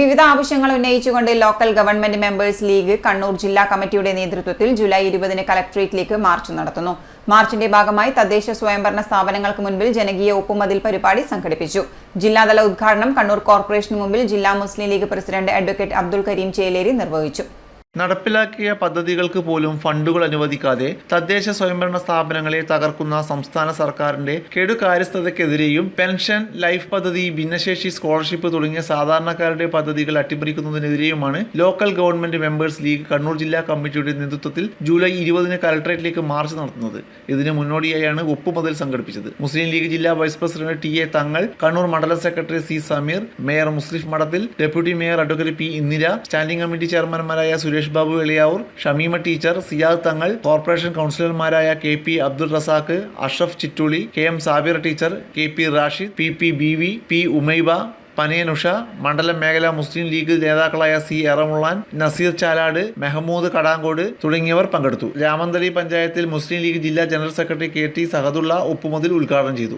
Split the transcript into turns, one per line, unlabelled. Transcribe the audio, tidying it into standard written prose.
വിവിധ ആവശ്യങ്ങൾ ഉന്നയിച്ചുകൊണ്ട് Local Government Members League Kannur ജില്ലാ കമ്മിറ്റിയുടെ നേതൃത്വത്തിൽ ജൂലൈ 20-ന് കളക്ടറേറ്റിലേക്ക് മാർച്ച് നടത്തുന്നു. മാർച്ചിന്റെ ഭാഗമായി തദ്ദേശ സ്വയംഭരണ സ്ഥാപനങ്ങൾക്ക് മുൻപിൽ ജനകീയ ഒപ്പുമതിൽ പരിപാടി സംഘടിപ്പിച്ചു. ജില്ലാതല ഉദ്ഘാടനം കണ്ണൂർ കോർപ്പറേഷന് മുമ്പിൽ ജില്ലാ Muslim League president advocate Abdul Kareem Cheleri നിർവഹിച്ചു.
നടപ്പിലാക്കിയ പദ്ധതികൾക്ക് പോലും ഫണ്ടുകൾ അനുവദിക്കാതെ തദ്ദേശ സ്വയംഭരണ സ്ഥാപനങ്ങളെ തകർക്കുന്ന സംസ്ഥാന സർക്കാരിന്റെ കെടുകാര്യസ്ഥതയ്ക്കെതിരെയും പെൻഷൻ, ലൈഫ് പദ്ധതി, ഭിന്നശേഷി സ്കോളർഷിപ്പ് തുടങ്ങിയ സാധാരണക്കാരുടെ പദ്ധതികൾ അട്ടിമറിക്കുന്നതിനെതിരെയുമാണ് Local Government Members League Kannur ജില്ലാ കമ്മിറ്റിയുടെ നേതൃത്വത്തിൽ ജൂലൈ 20-ന് കലക്ടറേറ്റിലേക്ക് മാർച്ച് നടത്തുന്നത്. ഇതിന് മുന്നോടിയായാണ് ഒപ്പുമതിൽ സംഘടിപ്പിച്ചത്. മുസ്ലിം ലീഗ് ജില്ലാ vice president T A. Thangal, Kannur മണ്ഡലം secretary C. Sameer, mayor Muslih Madathil, deputy mayor advocate P. Indira, standing committee ചെയർമാൻമാരായ സുരേഷ് ബാബു എളിയാവൂർ, ഷമീമ ടീച്ചർ, സിയാദ് തങ്ങൾ, കോർപ്പറേഷൻ കൗൺസിലർമാരായ K. P. Abdul Razak, Ashraf Chittuli, K. M. Sabir teacher, K. P. Rashid, P. B. P. Umaiba, പനയനുഷ, മണ്ഡലം മേഖലാ മുസ്ലിം ലീഗ് നേതാക്കളായ സി. എറമുള്ളാൻ, നസീർ ചാലാട്, മെഹമ്മൂദ് കടാങ്കോട് തുടങ്ങിയവർ പങ്കെടുത്തു. രാമന്തളി പഞ്ചായത്തിൽ മുസ്ലിം ലീഗ് ജില്ലാ general secretary K. T. Sahadulla ഒപ്പുമതിൽ ഉദ്ഘാടനം ചെയ്തു.